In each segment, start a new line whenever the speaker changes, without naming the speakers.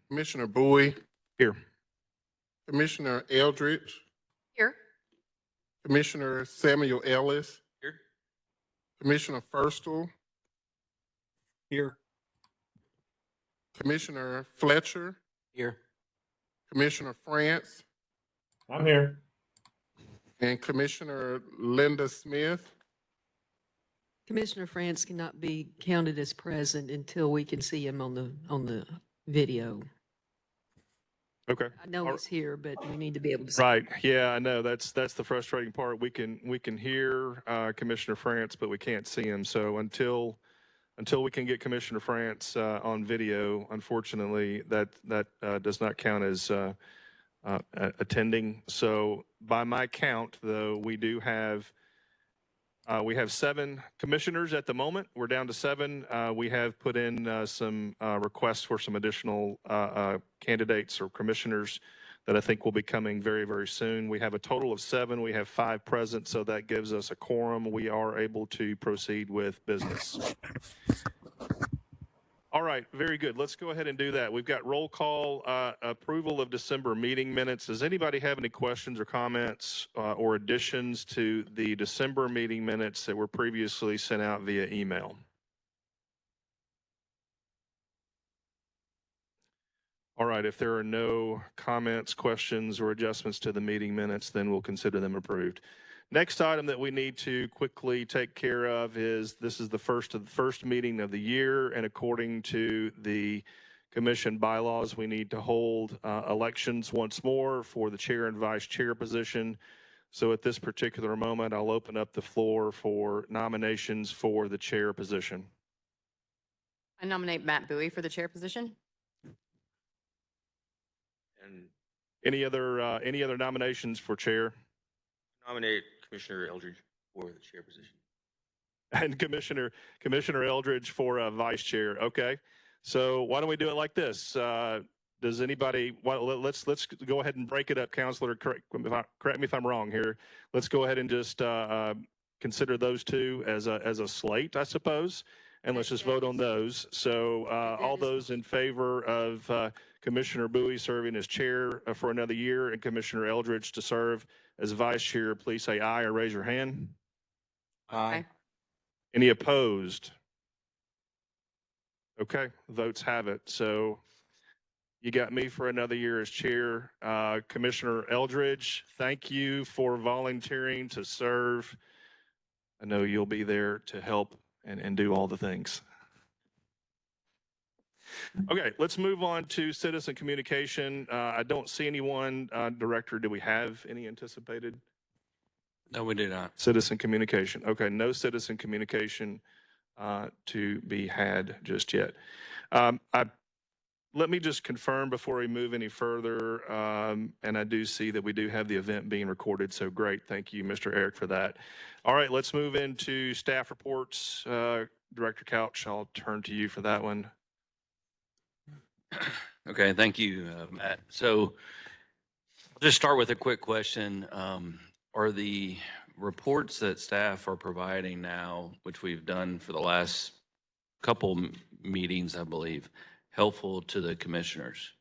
Commissioner Bowie,
Here.
Commissioner Eldridge,
Here.
Commissioner Samuel Ellis,
Here.
Commissioner Firstel,
Here.
Commissioner Fletcher,
Here.
Commissioner France,
I'm here.
and Commissioner Linda Smith.
Commissioner France cannot be counted as present until we can see him on the video.
Okay.
I know
All
he's here, but we need to be able to see.
Right. Yeah, I know. That's the frustrating part. We can hear Commissioner France, but we can't see him. So until we can get Commissioner France on video, unfortunately, that does not count as attending. So by my count, though, we have 7 commissioners at the moment. We're down to 7. We have put in some requests for some additional candidates or commissioners that I think will be coming very, very soon. We have a total of 7. We have 5 present, so that gives us a quorum. We are able to proceed with business. All right, very good. Let's go ahead and do that. We've got roll call, approval of December meeting minutes. Does anybody have any questions or comments or additions to the December meeting minutes that were previously sent out via email? All right, if there are no comments, questions, or adjustments to the meeting minutes, then we'll consider them approved. Next item that we need to quickly take care of is this is the first meeting of the year, and according to the commission bylaws, we need to hold elections once more for the chair and vice chair position. So at this particular moment, I'll open up the floor for nominations for the chair position.
I nominate Matt Bowie for the chair position.
And
Any other nominations for chair?
nominate Commissioner Eldridge for the chair position.
And Commissioner Eldridge for vice chair. Okay. So why don't we do it like this? Does anybody? Let's go ahead and break it up, Counselor. Correct me if I'm wrong here. Let's go ahead and just consider those two as a slate, I suppose, and let's just vote on those. So all those in favor of Commissioner Bowie serving as chair for another year and Commissioner Eldridge to serve as vice chair, please say aye or raise your hand.
Aye.
Any opposed? Okay, votes have it. So you got me for another year as chair. Commissioner Eldridge, thank you for volunteering to serve. I know you'll be there to help and do all the things. Okay, let's move on to citizen communication. I don't see anyone. Director, do we have any anticipated?
No, we do not.
Citizen communication. Okay, no citizen communication to be had just yet. Let me just confirm before we move any further, and I do see that we do have the event being recorded, so great. Thank you, Mr. Eric, for that. All right, let's move into staff reports. Director Couch, I'll turn to you for that one.
Okay, thank you, Matt. So I'll just start with a quick question. Are the reports that staff are providing now, which we've done for the last couple meetings, I believe, helpful to the commissioners?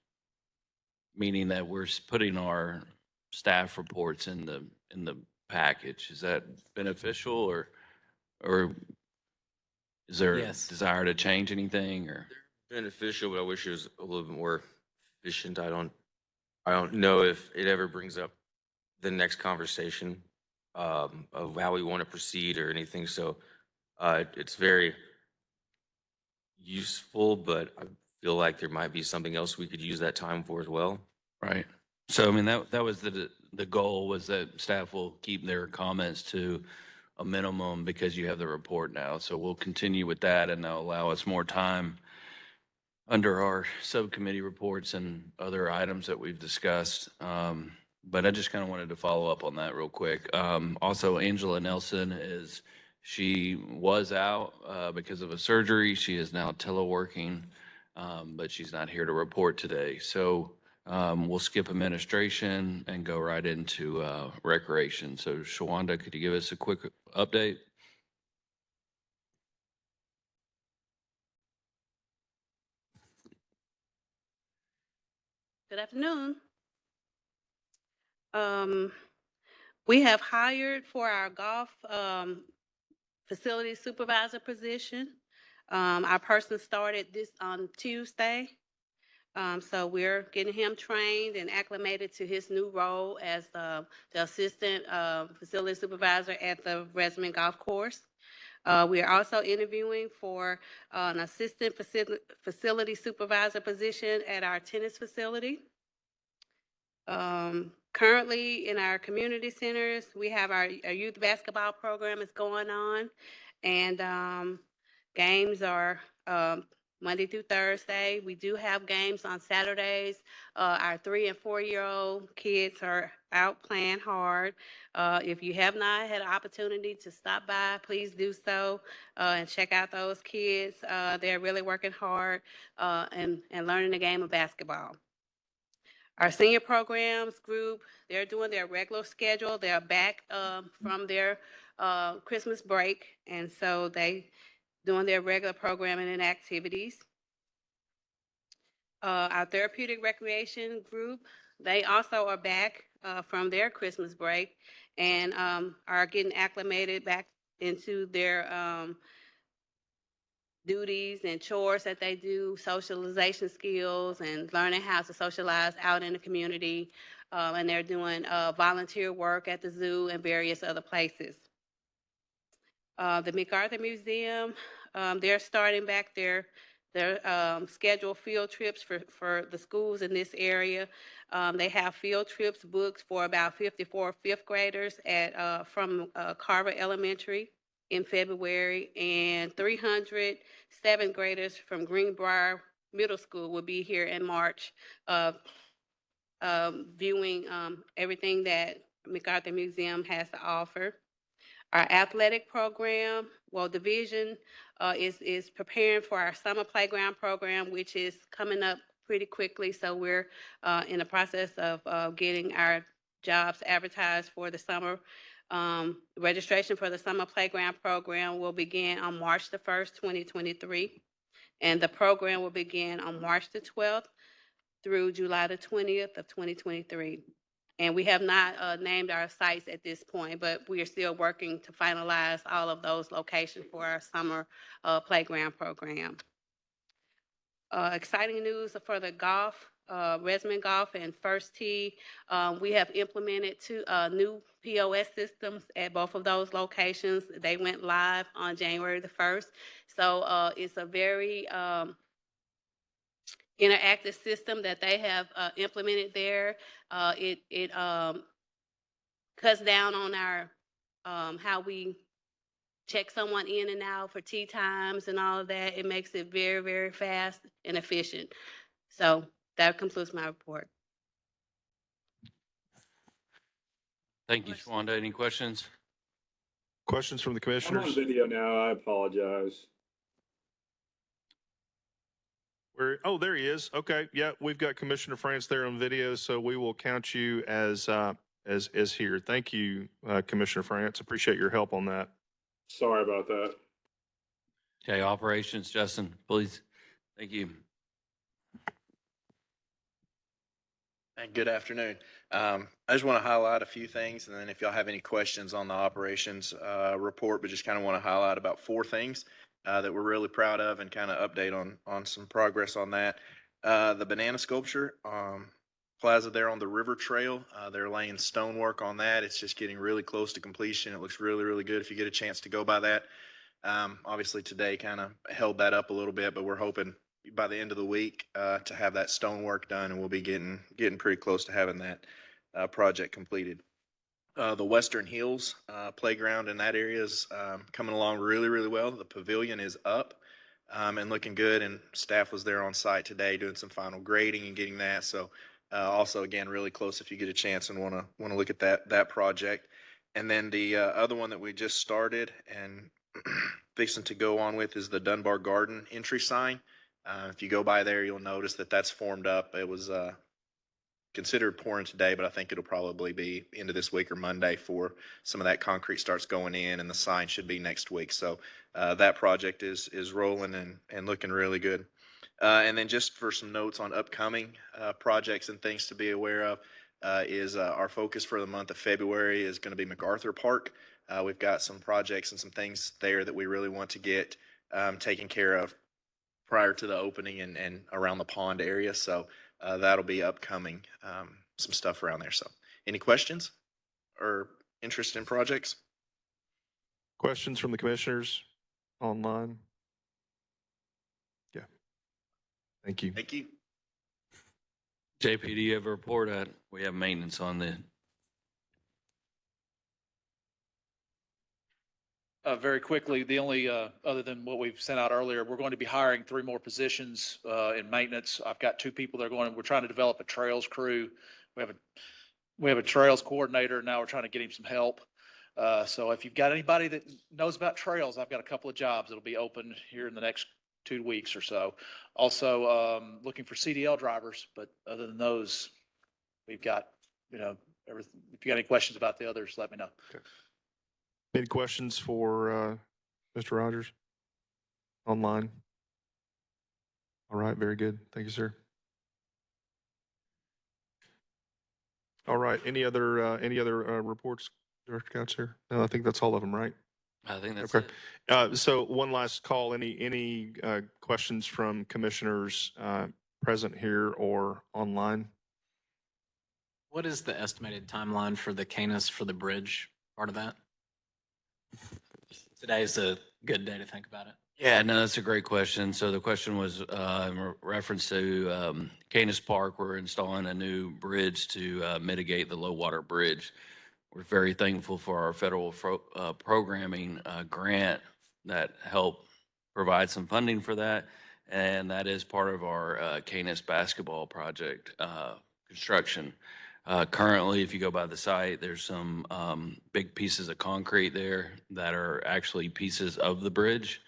Meaning that we're putting our staff reports in the package. Is that beneficial, or is there a desire to change anything, or?
Beneficial, but I wish it was a little bit more efficient. I don't know if it ever brings up the next conversation of how we want to proceed or anything. So it's very useful, but I feel like there might be something else we could use that time for as well.
Right. So I mean that was the goal, was that staff will keep their comments to a minimum because you have the report now. So we'll continue with that, and that'll allow us more time under our subcommittee reports and other items that we've discussed. But I just kind of wanted to follow up on that real quick. Also, Angela Nelson she was out because of a surgery. She is now teleworking, but she's not here to report today. So we'll skip administration and go right into recreation. So Shawanda, could you give us a quick update?
Good afternoon. We have hired for our golf facility supervisor position. Our person started this on Tuesday. So we're getting him trained and acclimated to his new role as the assistant facility supervisor at the Resume Golf Course. We are also interviewing for an assistant facility supervisor position at our tennis facility. Currently in our community centers, we have our youth basketball program is going on, and games are Monday through Thursday. We do have games on Saturdays. Our 3 and 4-year-old kids are out playing hard. If you have not had an opportunity to stop by, please do so and check out those kids. They're really working hard and learning the game of basketball. Our senior programs group, they're doing their regular schedule. They're back from their Christmas break, and so they doing their regular programming and activities. Our therapeutic recreation group, they also are back from their Christmas break and are getting acclimated back into their duties and chores that they do, socialization skills, and learning how to socialize out in the community. And they're doing volunteer work at the zoo and various other places. The MacArthur Museum, they're starting back their scheduled field trips for the schools in this area. They have field trips booked for about 54 fifth graders at from Carver Elementary in February, and 300 7th graders from Greenbrier Middle School will be here in March, viewing everything that MacArthur Museum has to offer. Our athletic program, well, division is preparing for our summer playground program, which is coming up pretty quickly. So we're in the process of getting our jobs advertised for the summer. Registration for the summer playground program will begin on March the 1st, 2023. And the program will begin on March the 12th through July the 20th of 2023. And we have not named our sites at this point, but we are still working to finalize all of those locations for our summer playground program. Exciting news for the golf, Resume Golf and First Tee. We have implemented 2 new POS systems at both of those locations. They went live on January the 1st. So it's a very interactive system that they have implemented there. It cuts down on our how we check someone in and out for tee times and all of that. It makes it very, very fast and efficient. So that concludes my report.
Thank you, Shawanda. Any questions?
Questions from the
I'm on
commissioners?
video now. I apologize.
Oh, there he is. Okay. Yeah, we've got Commissioner France there on video, so we will count you as here. Thank you, Commissioner France. Appreciate your help on that.
Sorry about that.
Okay, operations, Justin, please. Thank you.
And good afternoon. I just want to highlight a few things, and then if y'all have any questions on the operations report, but just kind of want to highlight about 4 things that we're really proud of and kind of update on some progress on that. The banana sculpture plaza there on the river trail, they're laying stonework on that. It's just getting really close to completion. It looks really, really good if you get a chance to go by that. Obviously today kind of held that up a little bit, but we're hoping by the end of the week to have that stonework done, and we'll be getting pretty close to having that project completed. The Western Hills playground in that area is coming along really, really well. The pavilion is up and looking good, and staff was there on site today doing some final grading and getting that. So also, again, really close if you get a chance and want to look at that project. And then the other one that we just started and fixing to go on with is the Dunbar Garden entry sign. If you go by there, you'll notice that that's formed up. It was considered pouring today, but I think it'll probably be into this week or Monday for some of that concrete starts going in, and the sign should be next week. So that project is rolling and looking really good. And then just for some notes on upcoming projects and things to be aware of, is our focus for the month of February is going to be MacArthur Park. We've got some projects and some things there that we really want to get taken care of prior to the opening and around the pond area. So that'll be upcoming, some stuff around there. So any questions or interest in projects?
Questions from the commissioners online? Yeah. Thank you.
Thank you.
JP, do you have a report? We have maintenance on the,
Very quickly, the only, other than what we've sent out earlier, we're going to be hiring 3 more positions in maintenance. I've got 2 people that are going, we're trying to develop a trails crew. We have a trails coordinator. Now we're trying to get him some help. So if you've got anybody that knows about trails, I've got a couple of jobs that'll be open here in the next 2 weeks or so. Also, looking for CDL drivers, but other than those, we've got, everything. If you got any questions about the others, let me know.
Okay. Any questions for Mr. Rogers online? All right, very good. Thank you, sir. All right, any other reports, Director Couch here? No, I think that's all of them, right?
I think that's
Okay.
it.
So one last call. Any questions from commissioners present here or online?
What is the estimated timeline for the Canis for the bridge part of that? Today's a good day to think about it.
Yeah, no, that's a great question. So the question was in reference to Canis Park. We're installing a new bridge to mitigate the low water bridge. We're very thankful for our federal programming grant that helped provide some funding for that. And that is part of our Canis basketball project construction. Currently, if you go by the site, there's some big pieces of concrete there that are actually pieces of the bridge.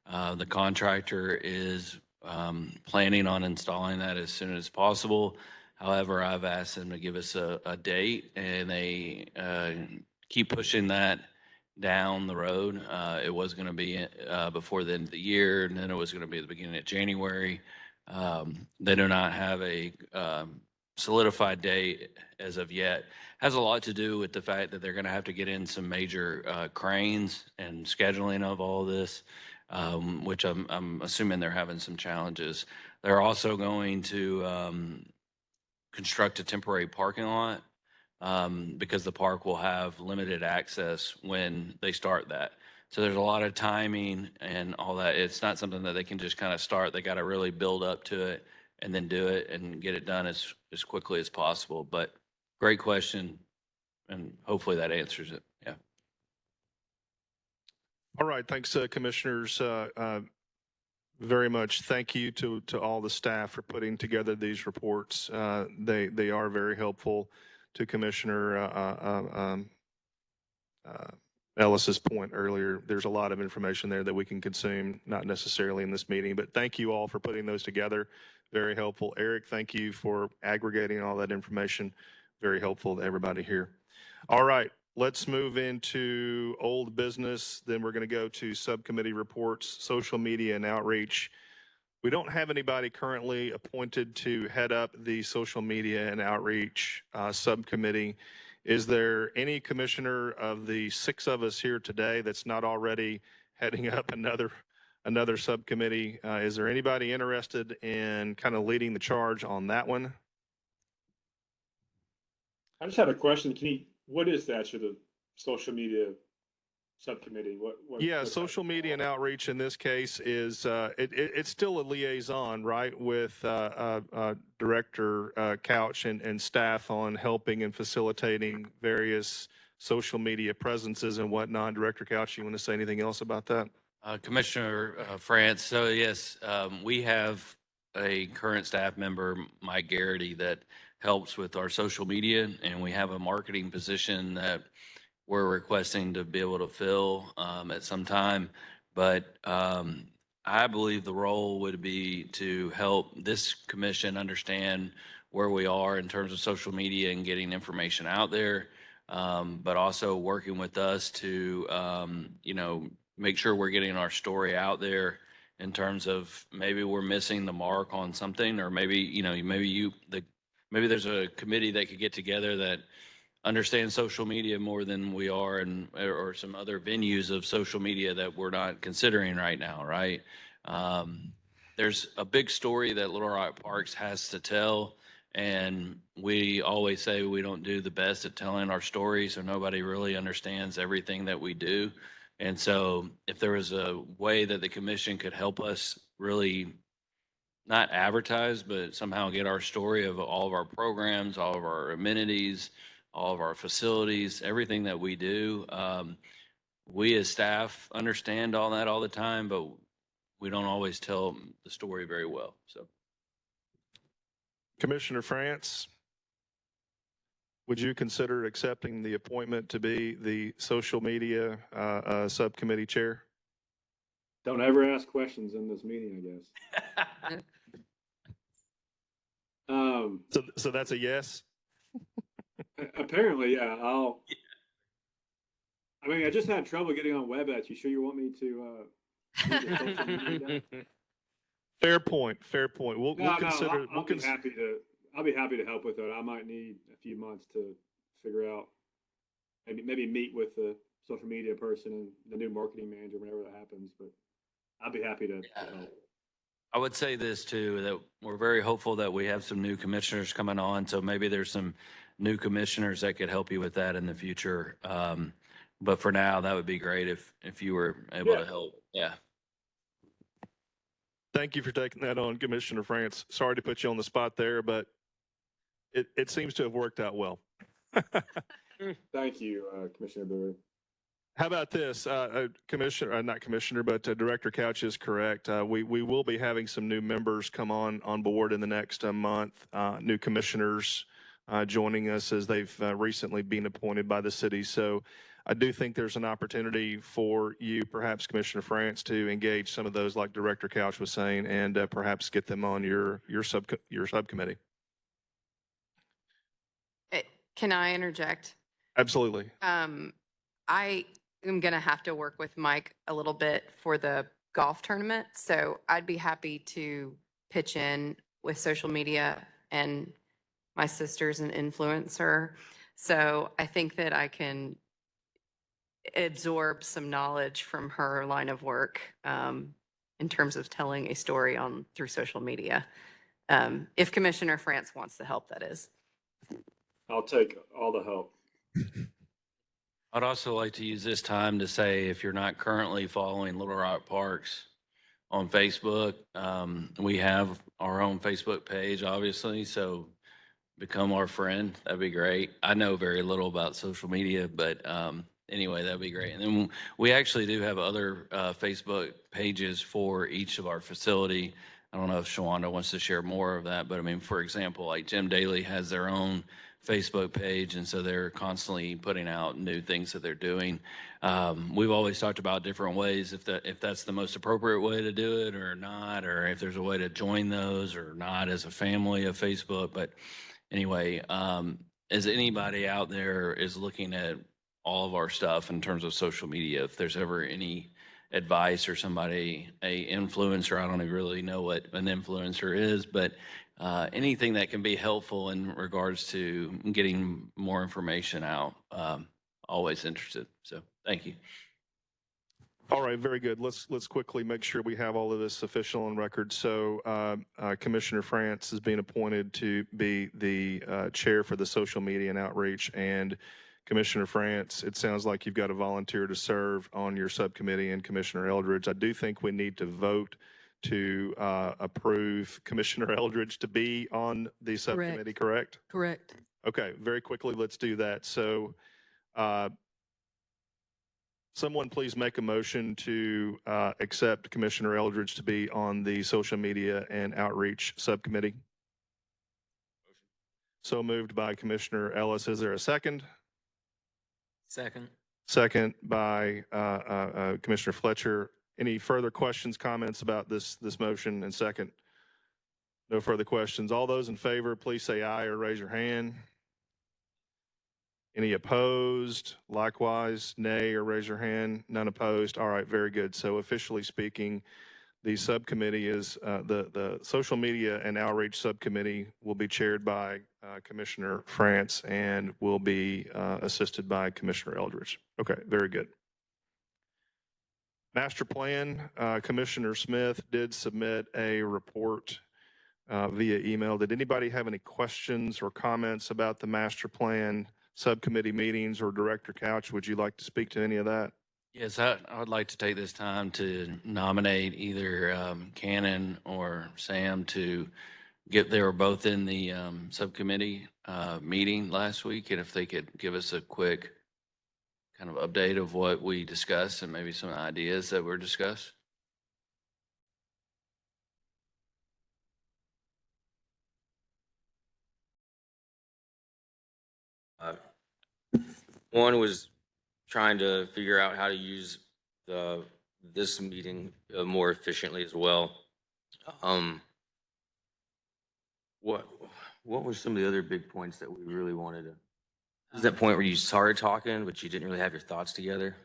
The contractor is planning on installing that as soon as possible. However, I've asked them to give us a date, and they keep pushing that down the road. It was going to be before the end of the year, and then it was going to be the beginning of January. They do not have a solidified date as of yet. Has a lot to do with the fact that they're going to have to get in some major cranes and scheduling of all this, which I'm assuming they're having some challenges. They're also going to construct a temporary parking lot because the park will have limited access when they start that. So there's a lot of timing and all that. It's not something that they can just kind of start. They got to really build up to it and then do it and get it done as quickly as possible. But great question, and hopefully that answers it. Yeah.
All right, thanks, commissioners. Very much. Thank you to all the staff for putting together these reports. They are very helpful. To Commissioner Ellis's point earlier, there's a lot of information there that we can consume, not necessarily in this meeting, but thank you all for putting those together. Very helpful. Eric, thank you for aggregating all that information. Very helpful to everybody here. All right, let's move into old business. Then we're going to go to subcommittee reports, social media and outreach. We don't have anybody currently appointed to head up the social media and outreach subcommittee. Is there any commissioner of the 6 of us here today that's not already heading up another subcommittee? Is there anybody interested in kind of leading the charge on that one?
I just had a question. What is that sort of social media subcommittee?
Yeah,
what's
social
that?
media and outreach in this case is it's still a liaison, right, with Director Couch and staff on helping and facilitating various social media presences and whatnot. Director Couch, you want to say anything else about that?
Commissioner France, so yes, we have a current staff member, Mike Garrity, that helps with our social media, and we have a marketing position that we're requesting to be able to fill at some time. But I believe the role would be to help this commission understand where we are in terms of social media and getting information out there, but also working with us to, make sure we're getting our story out there in terms of maybe we're missing the mark on something, or maybe, maybe there's a committee that could get together that understands social media more than we are, and or some other venues of social media that we're not considering right now, right? There's a big story that Little Rock Parks has to tell, and we always say we don't do the best at telling our story, so nobody really understands everything that we do. And so if there was a way that the commission could help us really not advertise, but somehow get our story of all of our programs, all of our amenities, all of our facilities, everything that we do. We as staff understand all that all the time, but we don't always tell the story very well. So,
Commissioner France, would you consider accepting the appointment to be the social media subcommittee chair?
Don't ever ask questions in this meeting, I guess.
So that's a yes?
Apparently, yeah, I mean, I just had trouble getting on WebEx. You sure you want me to, do the social media guy?
Fair point. Fair point. We'll consider.
I'll be happy to help with it. I might need a few months to figure out, maybe meet with the social media person and the new marketing manager whenever that happens, but I'll be happy to help.
I would say this too, that we're very hopeful that we have some new commissioners coming on. So maybe there's some new commissioners that could help you with that in the future. But for now, that would be great if you were able to help. Yeah.
Thank you for taking that on, Commissioner France. Sorry to put you on the spot there, but it seems to have worked out well.
Thank you, Commissioner Bowie.
How about this, Commissioner, not Commissioner, but Director Couch is correct. We will be having some new members come on board in the next month, new commissioners joining us as they've recently been appointed by the city. So I do think there's an opportunity for you, perhaps Commissioner France, to engage some of those, like Director Couch was saying, and perhaps get them on your subcommittee.
Can I interject?
Absolutely.
I am going to have to work with Mike a little bit for the golf tournament. So I'd be happy to pitch in with social media, and my sister's an influencer. So I think that I can absorb some knowledge from her line of work in terms of telling a story through social media. If Commissioner France wants the help, that is.
I'll take all the help.
I'd also like to use this time to say, if you're not currently following Little Rock Parks on Facebook, we have our own Facebook page, obviously, so become our friend. That'd be great. I know very little about social media, but anyway, that'd be great. And then we actually do have other Facebook pages for each of our facility. I don't know if Shawanda wants to share more of that, but I mean, for example, like Jim Daly has their own Facebook page, and so they're constantly putting out new things that they're doing. We've always talked about different ways, if that's the most appropriate way to do it or not, or if there's a way to join those or not as a family of Facebook. But anyway, as anybody out there is looking at all of our stuff in terms of social media, if there's ever any advice or somebody, a influencer, I don't even really know what an influencer is, but anything that can be helpful in regards to getting more information out, always interested. So thank you.
All right, very good. Let's quickly make sure we have all of this official on record. So Commissioner France is being appointed to be the chair for the social media and outreach. And Commissioner France, it sounds like you've got a volunteer to serve on your subcommittee, and Commissioner Eldridge. I do think we need to vote to approve Commissioner Eldridge to be on the subcommittee, correct?
Correct.
Okay, very quickly, let's do that. So someone please make a motion to accept Commissioner Eldridge to be on the social media and outreach subcommittee. So moved by Commissioner Ellis. Is there a second?
Second.
Second by Commissioner Fletcher. Any further questions, comments about this motion and second? No further questions. All those in favor, please say aye or raise your hand. Any opposed? Likewise, nay or raise your hand. None opposed. All right, very good. So officially speaking, the subcommittee is, the social media and outreach subcommittee will be chaired by Commissioner France and will be assisted by Commissioner Eldridge. Okay, very good. Master plan, Commissioner Smith did submit a report via email. Did anybody have any questions or comments about the master plan subcommittee meetings, or Director Couch? Would you like to speak to any of that?
Yes, I would like to take this time to nominate either Cannon or Sam to they were both in the subcommittee meeting last week, and if they could give us a quick kind of update of what we discussed and maybe some ideas that were discussed.
One was trying to figure out how to use this meeting more efficiently as well. Um, what were some of the other big points that we really wanted to? Is that point where you started talking, but you didn't really have your thoughts together?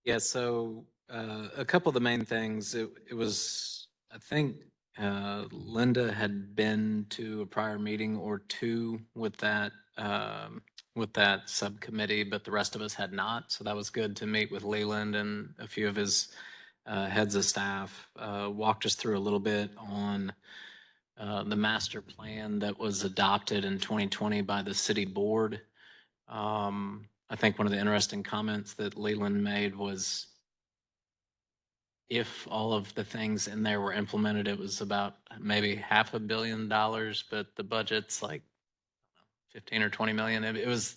Yeah, so a couple of the main things, it was, I think Linda had been to a prior meeting or two with that subcommittee, but the rest of us had not. So that was good to meet with Leland and a few of his heads of staff. Walked us through a little bit on the master plan that was adopted in 2020 by the city board. I think one of the interesting comments that Leland made was if all of the things in there were implemented, it was about maybe $500 million, but the budget's like 15 or 20 million. It was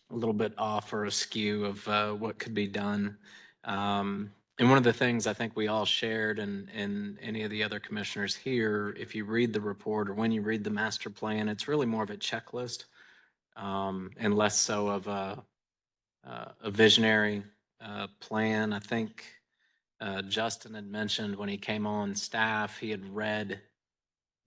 a little bit off or askew of what could be done. And one of the things I think we all shared, and any of the other commissioners here, if you read the report or when you read the master plan, it's really more of a checklist and less so of a visionary plan. I think Justin had mentioned when he came on staff, he had read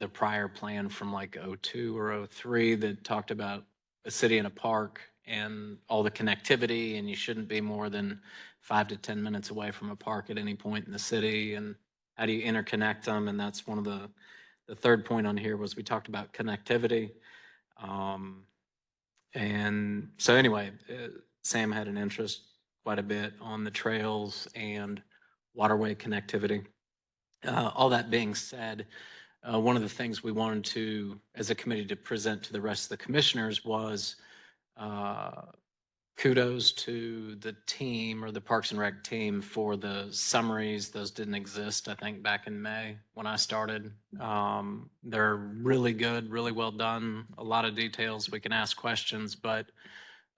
the prior plan from like 02 or 03 that talked about a city and a park and all the connectivity, and you shouldn't be more than 5 to 10 minutes away from a park at any point in the city, and how do you interconnect them? And that's one of the third point on here was we talked about connectivity. And so anyway, Sam had an interest quite a bit on the trails and waterway connectivity. All that being said, one of the things we wanted to, as a committee, to present to the rest of the commissioners was kudos to the team or the Parks and Rec team for the summaries. Those didn't exist, I think, back in May when I started. They're really good, really well done, a lot of details. We can ask questions, but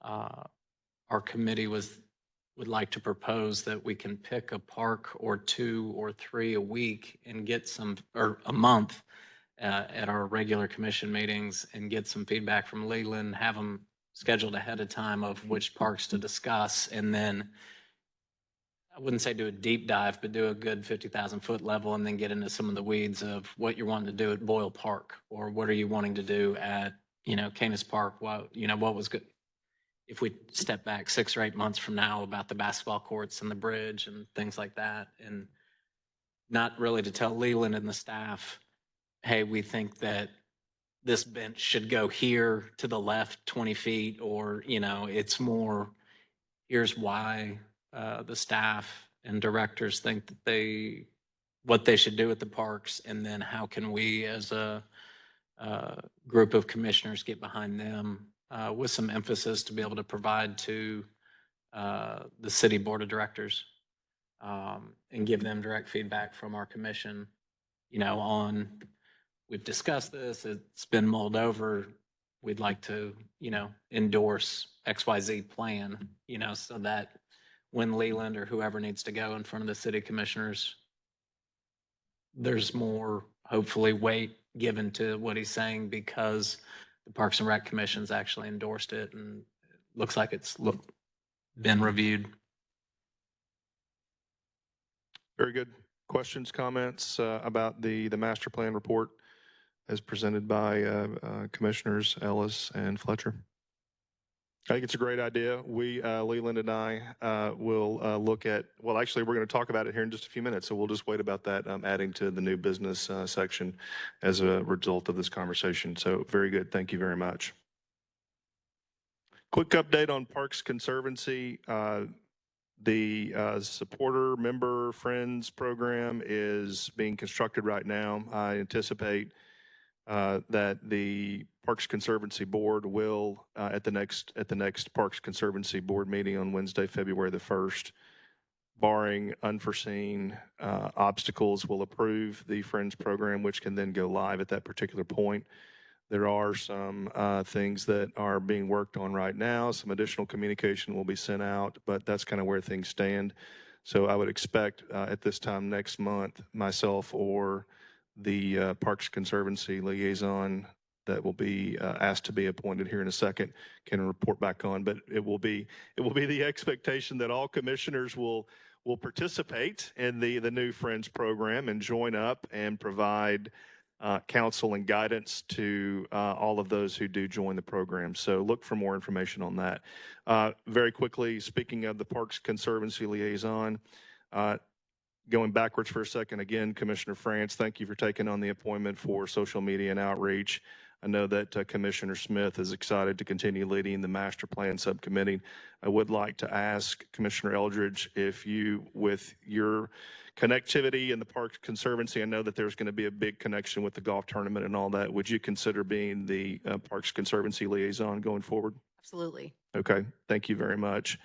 our committee would like to propose that we can pick a park or 2 or 3 a week and get some, or a month at our regular commission meetings and get some feedback from Leland, have them scheduled ahead of time of which parks to discuss. And then I wouldn't say do a deep dive, but do a good 50,000 foot level and then get into some of the weeds of what you're wanting to do at Boyle Park, or what are you wanting to do at, Canis Park? What was good? If we step back 6 or 8 months from now about the basketball courts and the bridge and things like that, and not really to tell Leland and the staff, hey, we think that this bench should go here to the left 20 feet, or, it's more, here's why the staff and directors think that what they should do at the parks, and then how can we as a group of commissioners get behind them with some emphasis to be able to provide to the city board of directors and give them direct feedback from our commission, on, we've discussed this, it's been mulled over, we'd like to, endorse XYZ plan, so that when Leland or whoever needs to go in front of the city commissioners, there's more, hopefully, weight given to what he's saying because the Parks and Rec Commission's actually endorsed it, and it looks like it's been reviewed.
Very good. Questions, comments about the master plan report as presented by Commissioners Ellis and Fletcher? I think it's a great idea. We, Leland and I, will look at, well, actually, we're going to talk about it here in just a few minutes. So we'll just wait about that, adding to the new business section as a result of this conversation. So very good. Thank you very much. Quick update on Parks Conservancy. The supporter member friends program is being constructed right now. I anticipate that the Parks Conservancy Board will, at the next Parks Conservancy Board meeting on Wednesday, February the 1st, barring unforeseen obstacles, will approve the Friends program, which can then go live at that particular point. There are some things that are being worked on right now. Some additional communication will be sent out, but that's kind of where things stand. So I would expect at this time next month, myself or the Parks Conservancy liaison that will be asked to be appointed here in a second can report back on. But it will be the expectation that all commissioners will participate in the new Friends program and join up and provide counsel and guidance to all of those who do join the program. So look for more information on that. Very quickly, speaking of the Parks Conservancy liaison, going backwards for a second, again, Commissioner France, thank you for taking on the appointment for social media and outreach. I know that Commissioner Smith is excited to continue leading the master plan subcommittee. I would like to ask Commissioner Eldridge if you, with your connectivity in the Parks Conservancy, I know that there's going to be a big connection with the golf tournament and all that. Would you consider being the Parks Conservancy liaison going forward?
Absolutely.
Okay, thank you very much.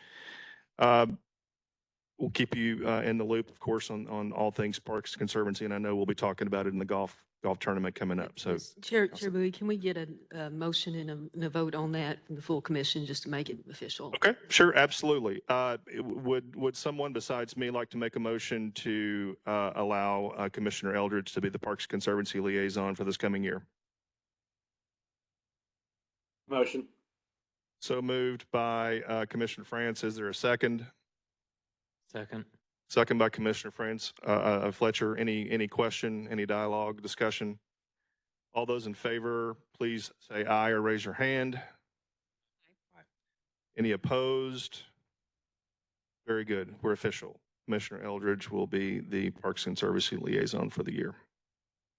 We'll keep you in the loop, of course, on all things Parks Conservancy, and I know we'll be talking about it in the golf tournament coming up. So,
Chair Bowie, can we get a motion and a vote on that from the full commission just to make it official?
okay, sure, absolutely. Would someone besides me like to make a motion to allow Commissioner Eldridge to be the Parks Conservancy liaison for this coming year?
Motion.
So moved by Commissioner France. Is there a second?
Second.
Second by Commissioner France. Fletcher, any question, any dialogue, discussion? All those in favor, please say aye or raise your hand. Aye. Any opposed? Very good. We're official. Commissioner Eldridge will be the Parks and Conservancy liaison for the year.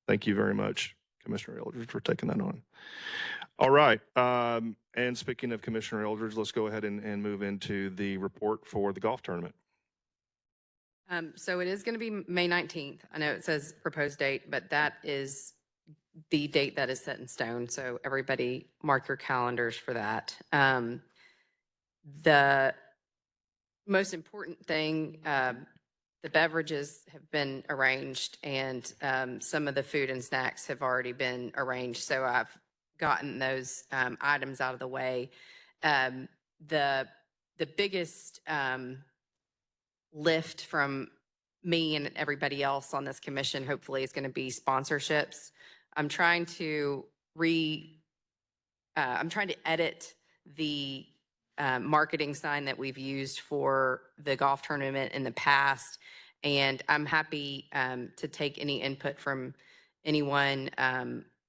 Thank you very much, Commissioner Eldridge, for taking that on. All right. And speaking of Commissioner Eldridge, let's go ahead and move into the report for the golf tournament.
So it is going to be May 19th. I know it says proposed date, but that is the date that is set in stone. So everybody mark your calendars for that. The most important thing, the beverages have been arranged and some of the food and snacks have already been arranged. So I've gotten those items out of the way. The biggest lift from me and everybody else on this commission hopefully is going to be sponsorships. I'm trying to edit the marketing sign that we've used for the golf tournament in the past, and I'm happy to take any input from anyone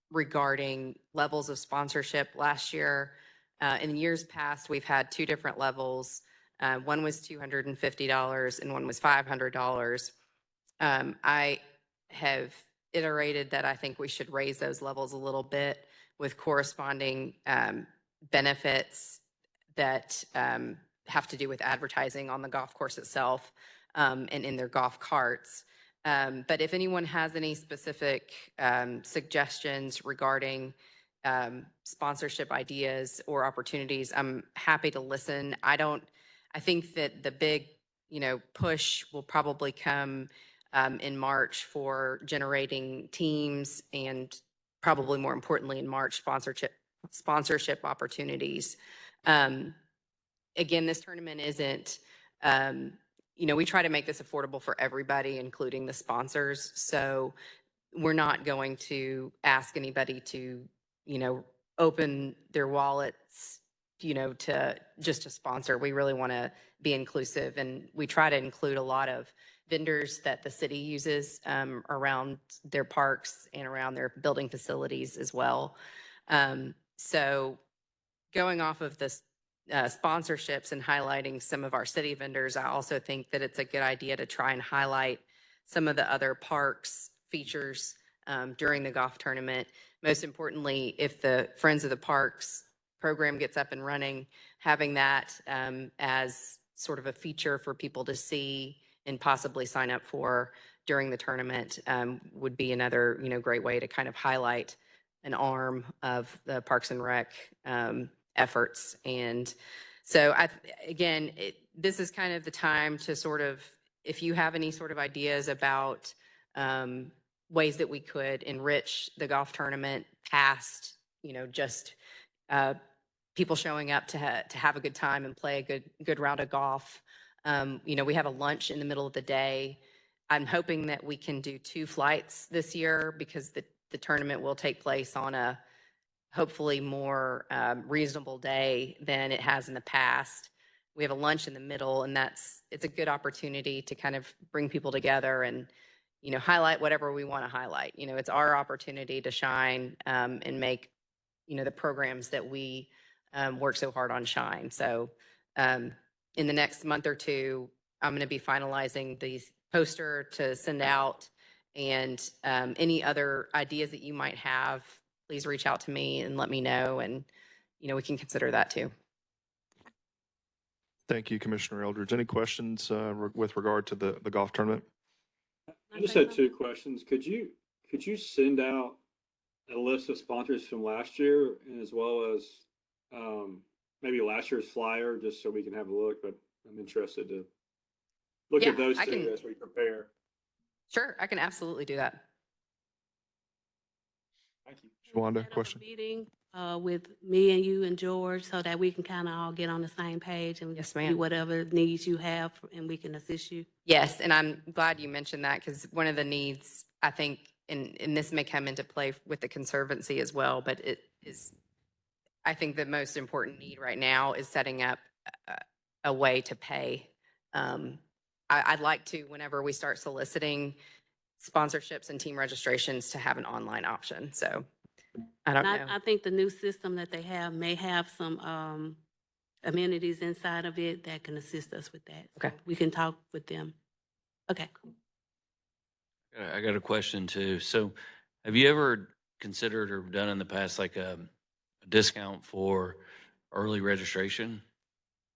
regarding levels of sponsorship. Last year, in years past, we've had two different levels. One was $250 and one was $500. I have iterated that I think we should raise those levels a little bit with corresponding benefits that have to do with advertising on the golf course itself and in their golf carts. But if anyone has any specific suggestions regarding sponsorship ideas or opportunities, I'm happy to listen. I think that the big, push will probably come in March for generating teams and probably more importantly in March, sponsorship opportunities. Again, this tournament isn't, we try to make this affordable for everybody, including the sponsors. So we're not going to ask anybody to, open their wallets to sponsor. We really want to be inclusive, and we try to include a lot of vendors that the city uses around their parks and around their building facilities as well. So going off of this sponsorships and highlighting some of our city vendors, I also think that it's a good idea to try and highlight some of the other parks features during the golf tournament. Most importantly, if the Friends of the Parks program gets up and running, having that as sort of a feature for people to see and possibly sign up for during the tournament would be another, great way to kind of highlight an arm of the Parks and Rec efforts. And so again, this is kind of the time to sort of, if you have any sort of ideas about ways that we could enrich the golf tournament past, just people showing up to have a good time and play a good round of golf. We have a lunch in the middle of the day. I'm hoping that we can do 2 flights this year because the tournament will take place on a hopefully more reasonable day than it has in the past. We have a lunch in the middle, and it's a good opportunity to kind of bring people together and, highlight whatever we want to highlight. It's our opportunity to shine and make, the programs that we work so hard on shine. So in the next month or two, I'm going to be finalizing the poster to send out, and any other ideas that you might have, please reach out to me and let me know, and we can consider that too.
Thank you, Commissioner Eldridge. Any questions with regard to the golf tournament?
I just had 2 questions. Could you send out a list of sponsors from last year, and as well as maybe last year's flyer, just so we can have a look? But I'm interested to look at those 2 as we prepare.
Sure, I can absolutely do that.
Thank you.
Shawanda, question?
Meeting with me and you and George, so that we can kind of all get on the same page and
Yes,
do
ma'am.
whatever needs you have, and we can assist you.
Yes, and I'm glad you mentioned that, because one of the needs, I think, and this may come into play with the Conservancy as well, but it is, I think the most important need right now is setting up a way to pay. I'd like to, whenever we start soliciting sponsorships and team registrations, to have an online option. So I don't know.
I think the new system that they have may have some amenities inside of it that can assist us with that.
Okay.
We can talk with them. Okay, cool.
I got a question too. So have you ever considered or done in the past like a discount for early registration?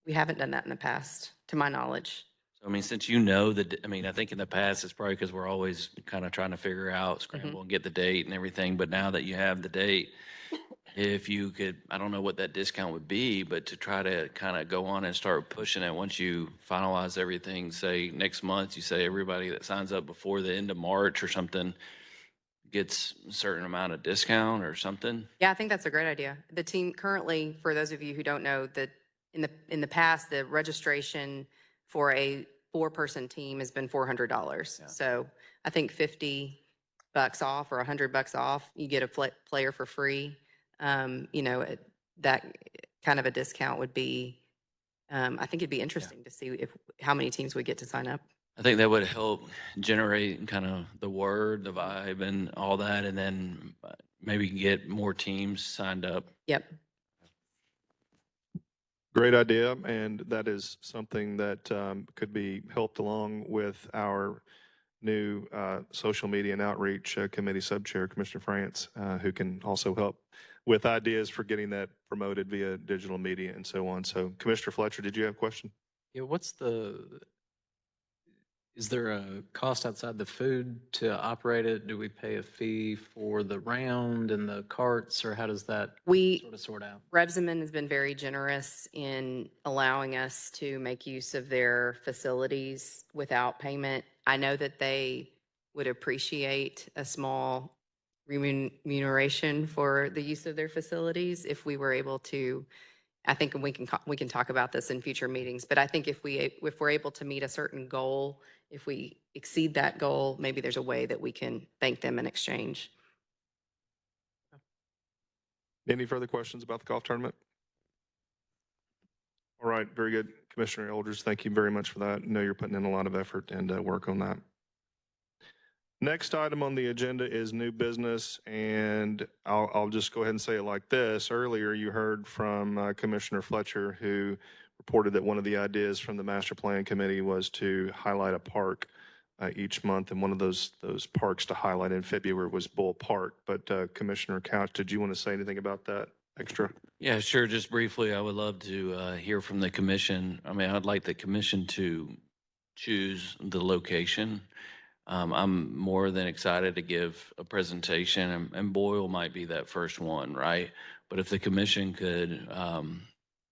We haven't done that in the past, to my knowledge.
So, I mean, since I think in the past, it's probably because we're always kind of trying to figure out, scramble and get the date and everything. But now that you have the date, if you could, I don't know what that discount would be, but to try to kind of go on and start pushing it once you finalize everything, say next month, you say everybody that signs up before the end of March or something gets a certain amount of discount or something.
Yeah, I think that's a great idea. The team currently, for those of you who don't know, that in the past, the registration for a 4-person team has been $400.
Yeah.
So I think $50 off or $100 off, you get a player for free. That kind of a discount would be, I think it'd be interesting to see how many teams we get to sign up.
I think that would help generate kind of the word, the vibe and all that, and then maybe get more teams signed up.
Yep.
Great idea, and that is something that could be helped along with our new social media and outreach committee sub-chair, Commissioner France, who can also help with ideas for getting that promoted via digital media and so on. So Commissioner Fletcher, did you have a question?
Yeah, is there a cost outside the food to operate it? Do we pay a fee for the round and the carts, or how does that sort out?
Rebsamen has been very generous in allowing us to make use of their facilities without payment. I know that they would appreciate a small remuneration for the use of their facilities if we were able to. I think we can talk about this in future meetings, but I think if we're able to meet a certain goal, if we exceed that goal, maybe there's a way that we can thank them in exchange.
Any further questions about the golf tournament? All right, very good. Commissioner Eldridge, thank you very much for that. I know you're putting in a lot of effort and work on that. Next item on the agenda is new business, and I'll just go ahead and say it like this. Earlier, you heard from Commissioner Fletcher, who reported that one of the ideas from the Master Plan Committee was to highlight a park each month, and one of those parks to highlight in February was Bull Park. But Commissioner Couch, did you want to say anything about that extra?
Yeah, sure. Just briefly, I would love to hear from the commission. I mean, I'd like the commission to choose the location. I'm more than excited to give a presentation, and Boyle might be that first one, right? But if the commission could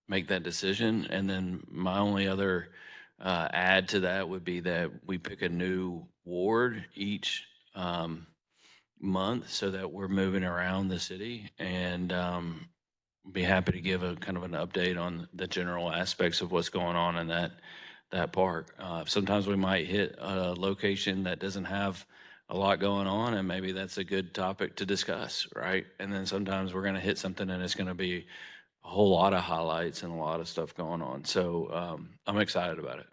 make that decision, and then my only other add to that would be that we pick a new ward each month so that we're moving around the city, and be happy to give a kind of an update on the general aspects of what's going on in that park. Sometimes we might hit a location that doesn't have a lot going on, and maybe that's a good topic to discuss, right? And then sometimes we're going to hit something and it's going to be a whole lot of highlights and a lot of stuff going on. So I'm excited about it.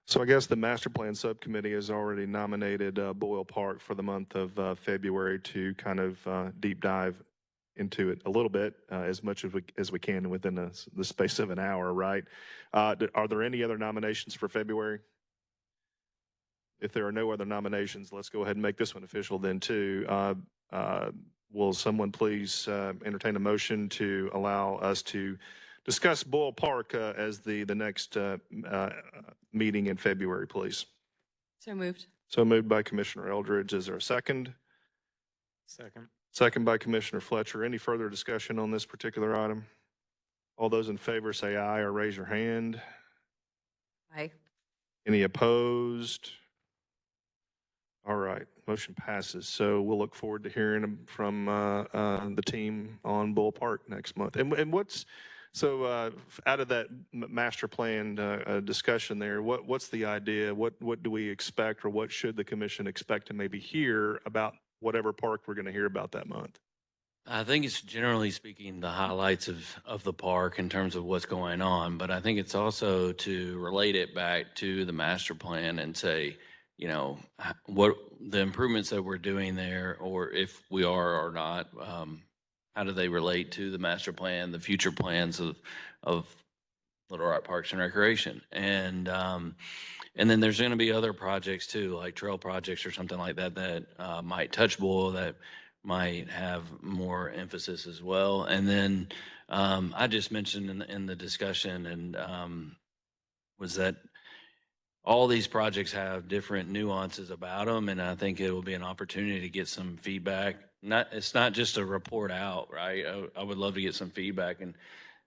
So I guess the Master Plan Subcommittee has already nominated Boyle Park for the month of February to kind of deep dive into it a little bit, as much as we can within the space of an hour, right? Are there any other nominations for February? If there are no other nominations, let's go ahead and make this one official then too. Will someone please entertain a motion to allow us to discuss Boyle Park as the next meeting in February, please?
So moved.
So moved by Commissioner Eldridge. Is there a second?
Second.
Second by Commissioner Fletcher. Any further discussion on this particular item? All those in favor say aye or raise your hand.
Aye.
Any opposed? All right, motion passes. So we'll look forward to hearing from the team on Bull Park next month. And what's, so out of that master plan discussion there, what's the idea? What do we expect, or what should the commission expect to maybe hear about whatever park we're going to hear about that month?
I think it's generally speaking the highlights of the park in terms of what's going on, but I think it's also to relate it back to the master plan and say, you know, what the improvements that we're doing there, or if we are or not, how do they relate to the master plan, the future plans of Little Rock Parks and Recreation? And then there's going to be other projects too, like trail projects or something like that, that might touch Bull, that might have more emphasis as well. And then I just mentioned in the discussion, and was that all these projects have different nuances about them, and I think it will be an opportunity to get some feedback. It's not just a report out, right? I would love to get some feedback, and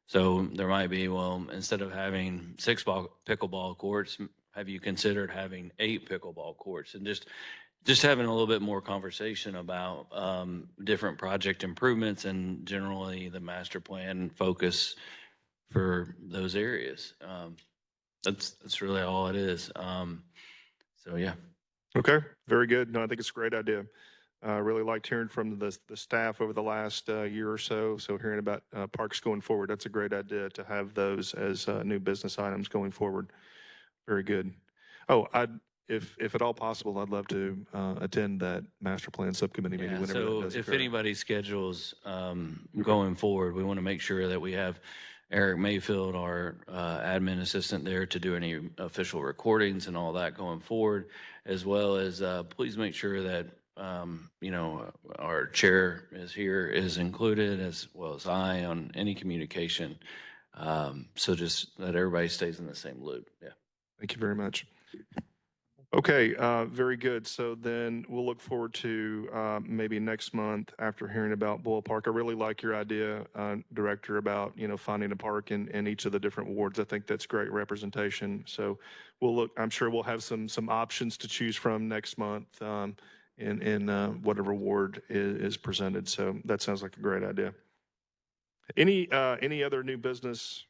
so there might be, well, instead of having 6 pickleball courts, have you considered having 8 pickleball courts? And just having a little bit more conversation about different project improvements and generally the master plan focus for those areas. That's really all it is. So yeah.
Okay, very good. No, I think it's a great idea. I really liked hearing from the staff over the last year or so. So hearing about parks going forward, that's a great idea to have those as new business items going forward. Very good. Oh, if at all possible, I'd love to attend that master plan subcommittee meeting
Yeah,
whenever
so
that does
if
occur.
anybody's schedules going forward, we want to make sure that we have Eric Mayfield, our admin assistant there, to do any official recordings and all that going forward, as well as please make sure that you know, our chair is included, as well as I, on any communication. So just that everybody stays in the same loop. Yeah.
Thank you very much. Okay, very good. So then we'll look forward to maybe next month after hearing about Bull Park. I really like your idea, Director, about, you know, finding a park in each of the different wards. I think that's great representation. So we'll look, I'm sure we'll have some options to choose from next month in whatever ward is presented. So that sounds like a great idea. Any other new business?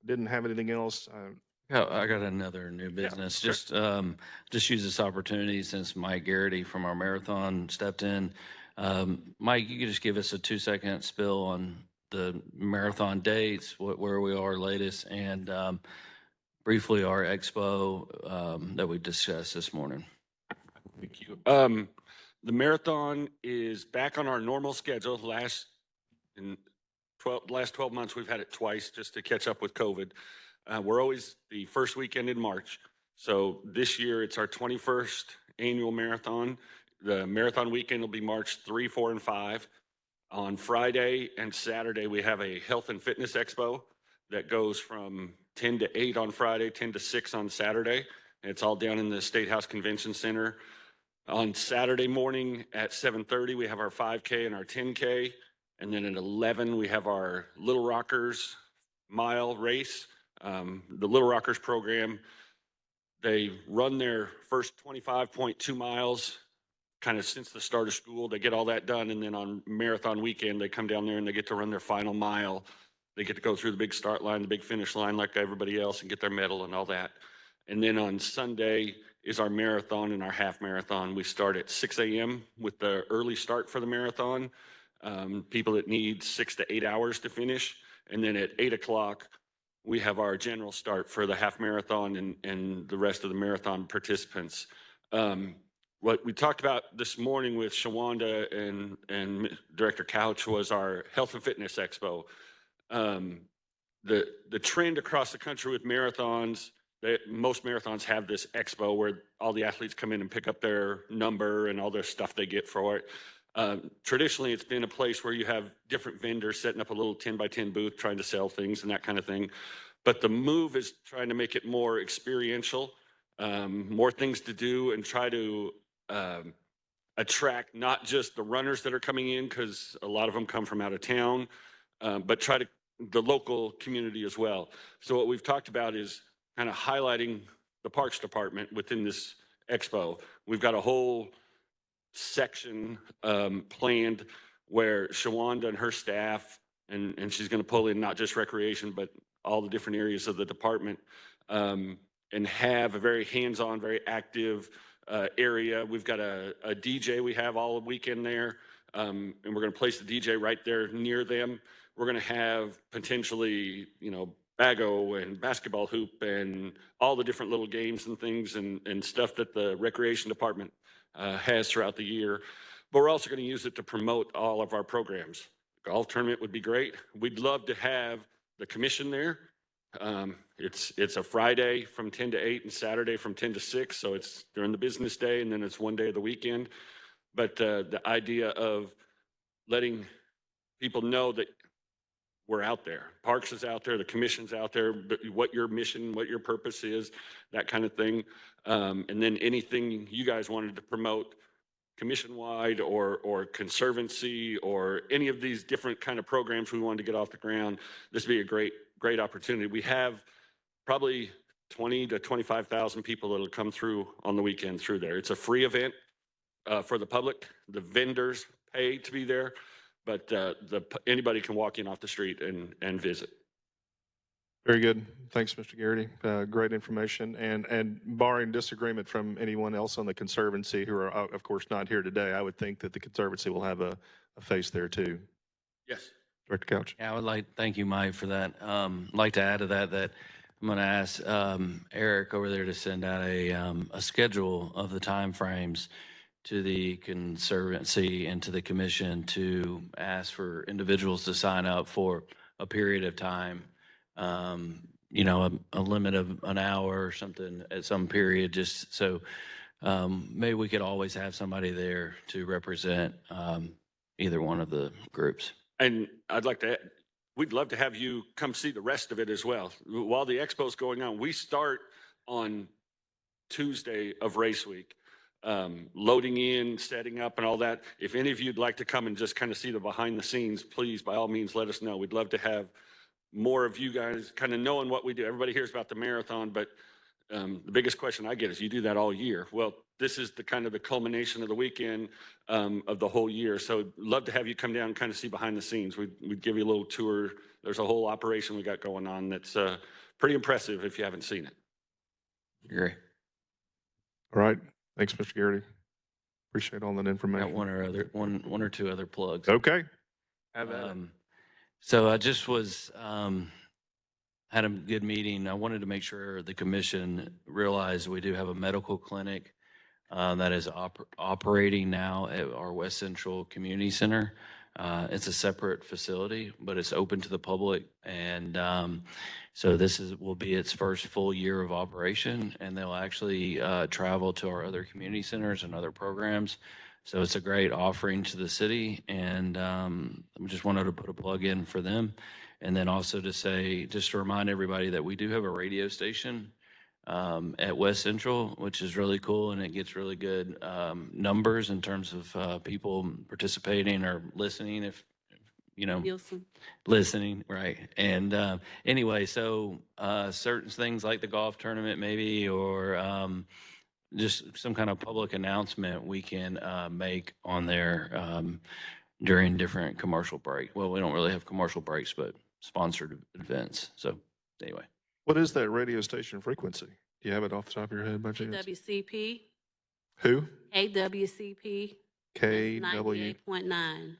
Didn't have anything else.
Yeah, I got another new business.
sure.
Just use this opportunity since Mike Garrity from our marathon stepped in. Mike, you could just give us a 2-second spill on the marathon dates, where we are latest, and briefly our expo that we discussed this morning.
Thank you. The marathon is back on our normal schedule. Last 12 months, we've had it twice just to catch up with COVID. We're always the first weekend in March. So this year it's our 21st annual marathon. The marathon weekend will be March 3, 4, and 5. On Friday and Saturday, we have a health and fitness expo that goes from 10 to 8 on Friday, 10 to 6 on Saturday. And it's all down in the State House Convention Center. On Saturday morning at 7:30, we have our 5K and our 10K. And then at 11, we have our Little Rockers mile race. The Little Rockers program, they run their first 25.2 miles kind of since the start of school. They get all that done. And then on marathon weekend, they come down there and they get to run their final mile. They get to go through the big start line, the big finish line like everybody else and get their medal and all that. And then on Sunday is our marathon and our half marathon. We start at 6 a.m. with the early start for the marathon. People that need 6 to 8 hours to finish. And then at 8 o'clock, we have our general start for the half marathon and the rest of the marathon participants. What we talked about this morning with Shawanda and Director Couch was our health and fitness expo. The trend across the country with marathons, most marathons have this expo where all the athletes come in and pick up their number and all their stuff they get for it. Traditionally, it's been a place where you have different vendors setting up a little 10 by 10 booth trying to sell things and that kind of thing. But the move is trying to make it more experiential, more things to do, and try to attract not just the runners that are coming in, because a lot of them come from out of town, but try to the local community as well. So what we've talked about is kind of highlighting the Parks Department within this expo. We've got a whole section planned where Shawanda and her staff, and she's going to pull in not just recreation, but all the different areas of the department, and have a very hands-on, very active area. We've got a DJ we have all weekend there, and we're going to place the DJ right there near them. We're going to have potentially, bago and basketball hoop and all the different little games and things and stuff that the recreation department has throughout the year. But we're also going to use it to promote all of our programs. Golf tournament would be great. We'd love to have the commission there. It's a Friday from 10 to 8 and Saturday from 10 to 6. So it's during the business day and then it's one day of the weekend. But the idea of letting people know that we're out there. Parks is out there, the commission's out there, but what your mission, what your purpose is, that kind of thing. And then anything you guys wanted to promote commission-wide or conservancy or any of these different kind of programs we wanted to get off the ground, this would be a great opportunity. We have probably 20 to 25,000 people that'll come through on the weekend through there. It's a free event for the public. The vendors pay to be there, but anybody can walk in off the street and visit.
Very good. Thanks, Mr. Garrity. Great information. And barring disagreement from anyone else on the Conservancy who are, of course, not here today, I would think that the Conservancy will have a face there too.
Yes.
Director Couch.
Yeah, I would thank you, Mike, for that. Like to add to that I'm going to ask Eric over there to send out a schedule of the timeframes to the Conservancy and to the Commission to ask for individuals to sign up for a period of time. A limit of an hour or something at some period, just so maybe we could always have somebody there to represent either one of the groups.
And I'd like to add, we'd love to have you come see the rest of it as well. While the expo's going on, we start on Tuesday of race week, loading in, setting up and all that. If any of you'd like to come and just kind of see the behind the scenes, please, by all means, let us know. We'd love to have more of you guys kind of knowing what we do. Everybody hears about the marathon, but the biggest question I get is, you do that all year. Well, this is the kind of the culmination of the weekend of the whole year. So love to have you come down and kind of see behind the scenes. We'd give you a little tour. There's a whole operation we got going on that's pretty impressive if you haven't seen it.
Great.
All right. Thanks, Mr. Garrity. Appreciate all that information.
Got one or two other plugs.
Okay. Have at it.
So I just had a good meeting. I wanted to make sure the commission realized we do have a medical clinic that is operating now at our West Central Community Center. It's a separate facility, but it's open to the public. And so will be its first full year of operation, and they'll actually travel to our other community centers and other programs. So it's a great offering to the city, and we just wanted to put a plug in for them. And then also to say, just to remind everybody that we do have a radio station at West Central, which is really cool, and it gets really good numbers in terms of people participating or listening, if you know,
Nielsen.
listening, right? And anyway, so certain things like the golf tournament, maybe, or just some kind of public announcement we can make on there during different commercial break. Well, we don't really have commercial breaks, but sponsored events. So anyway.
What is that radio station frequency? Do you have it off the top of your head by chance?
WCP.
Who?
AWCP.
KW
98.9.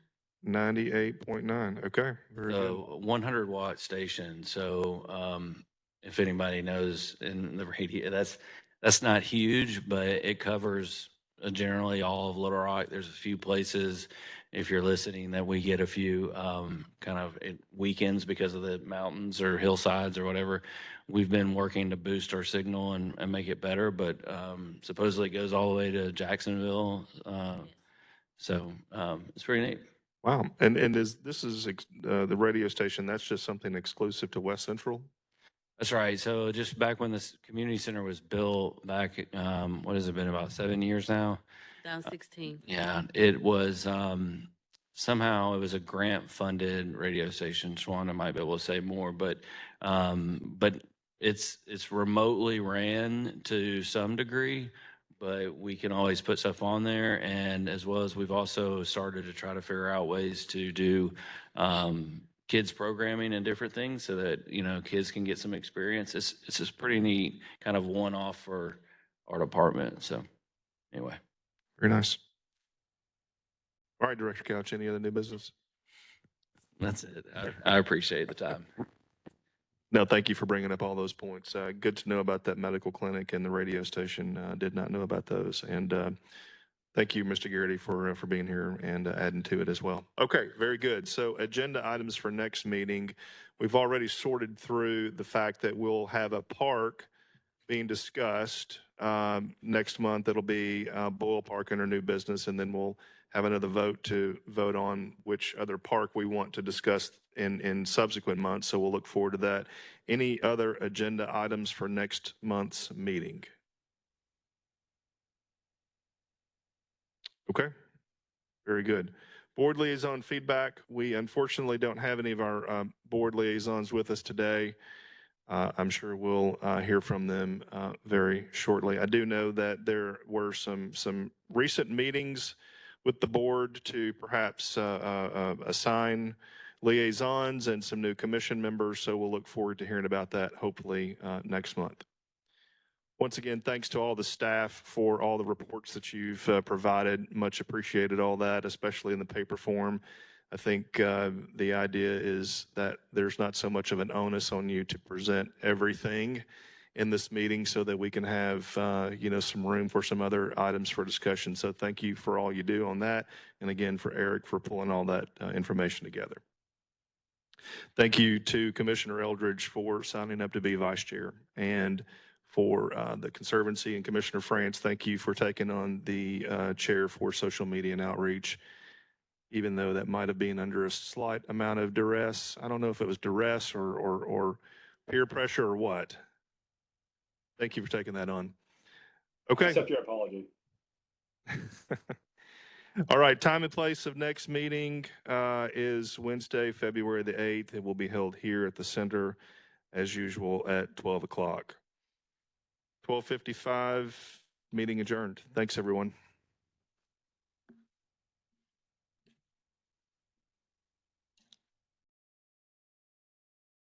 98.9. Okay. Very good.
So 100-watt station. So if anybody knows in the radio, that's not huge, but it covers generally all of Little Rock. There's a few places, if you're listening, that we get a few kind of weekends because of the mountains or hillsides or whatever. We've been working to boost our signal and make it better, but supposedly it goes all the way to Jacksonville. So it's pretty neat.
Wow. And this is the radio station, that's just something exclusive to West Central?
That's right. So just back when this community center was built back, what has it been, about 7 years now?
2016.
Yeah, it was somehow it was a grant funded radio station. Shawana might be able to say more, but it's remotely ran to some degree, but we can always put stuff on there. And as well as we've also started to try to figure out ways to do kids programming and different things so that, you know, kids can get some experience. It's just pretty neat kind of one-off for our department. So anyway.
Very nice. All right, Director Couch, any other new business?
That's it. I appreciate the time.
No, thank you for bringing up all those points. Good to know about that medical clinic and the radio station. Did not know about those. And thank you, Mr. Garrity, for being here and adding to it as well. Okay, very good. So agenda items for next meeting. We've already sorted through the fact that we'll have a park being discussed next month. It'll be Boyle Park under new business, and then we'll have another vote on which other park we want to discuss in subsequent months. So we'll look forward to that. Any other agenda items for next month's meeting? Okay, very good. Board liaison feedback. We unfortunately don't have any of our board liaisons with us today. I'm sure we'll hear from them very shortly. I do know that there were some recent meetings with the board to perhaps assign liaisons and some new commission members. So we'll look forward to hearing about that hopefully next month. Once again, thanks to all the staff for all the reports that you've provided. Much appreciated all that, especially in the paper form. I think the idea is that there's not so much of an onus on you to present everything in this meeting so that we can have, some room for some other items for discussion. So thank you for all you do on that. And again, for Eric for pulling all that information together. Thank you to Commissioner Eldridge for signing up to be vice chair, and for the Conservancy, and Commissioner France, thank you for taking on the chair for social media and outreach, even though that might have been under a slight amount of duress. I don't know if it was duress or peer pressure or what. Thank you for taking that on. Okay.
Accept your apology.
All right, time and place of next meeting is Wednesday, February the 8th. It will be held here at the center as usual at 12 o'clock. 12:55, meeting adjourned. Thanks, everyone.